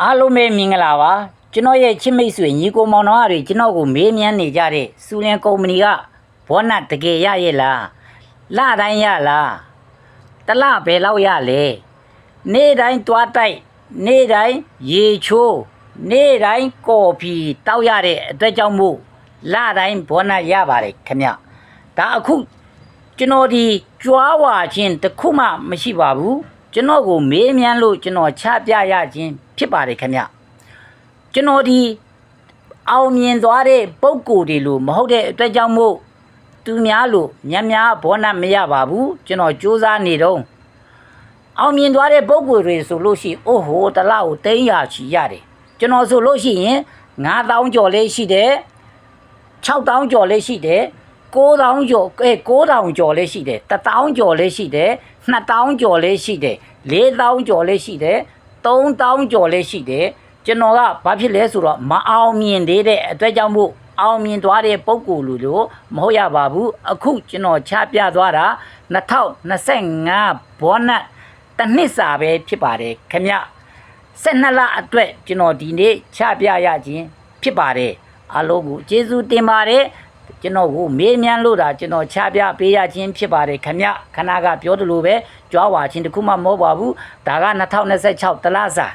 အားလုံးပဲမင်္ဂလာပါကျွန်တော်ရဲ့ချစ်မိတ်ဆွေညီကိုမောင်နှမတွေကျွန်တော်ကိုမေးမြန်းနေကြတဲ့စူလင်ကုမ္ပဏီကဘောနတ်တကယ်ရရဲ့လားလတိုင်းရလားတလဘယ်လောက်ရလဲနေ့တိုင်းတွားတိုက်နေ့တိုင်းရေချိုးနေ့တိုင်းကော်ဖီတောက်ရတဲ့အတွက်ကြောင့်မို့လတိုင်းဘောနတ်ရပါတယ်ခင်ဗျဒါအခုကျွန်တော်ဒီကြွားဝါခြင်းတစ်ခုမှမရှိပါဘူးကျွန်တော်ကိုမေးမြန်းလို့ကျွန်တော်ချပြရခြင်းဖြစ်ပါတယ်ခင်ဗျကျွန်တော်ဒီအောင်မြင်သွားတဲ့ပုံကိုယ်တွေလို့မဟုတ်တဲ့အတွက်ကြောင့်မို့သူများလို့များဘောနတ်မရပါဘူးကျွန်တော်စူးစမ်းနေတော့အောင်မြင်သွားတဲ့ပုံကိုယ်တွေဆိုလို့ရှိအိုးဟိုတလားကို300ချီရတယ်ကျွန်တော်ဆိုလို့ရှိရင်9000ကျော်လေးရှိတယ်6000ကျော်လေးရှိတယ်9000ကျော်9000ကျော်လေးရှိတယ်1000ကျော်လေးရှိတယ်2000ကျော်လေးရှိတယ်4000ကျော်လေးရှိတယ်3000ကျော်လေးရှိတယ်ကျွန်တော်ကဘာဖြစ်လဲဆိုတော့မအောင်မြင်သေးတဲ့အတွက်ကြောင့်မို့အောင်မြင်သွားတဲ့ပုံကိုယ်လူလို့မဟုတ်ရပါဘူးအခုကျွန်တော်ချပြသွားတာ2025ဘောနတ်တစ်နှစ်စာပဲဖြစ်ပါတယ်ခင်ဗျ12လအတွက်ကျွန်တော်ဒီနေ့ချပြရခြင်းဖြစ်ပါတယ်အားလုံးကိုကျေးဇူးတင်ပါတယ်ကျွန်တော်ကိုမေးမြန်းလို့တာကျွန်တော်ချပြပေးရခြင်းဖြစ်ပါတယ်ခင်ဗျခဏကပြောသလိုပဲကြွားဝါခြင်းတခုမှမဟုတ်ပါဘူးဒါက2026တလစာ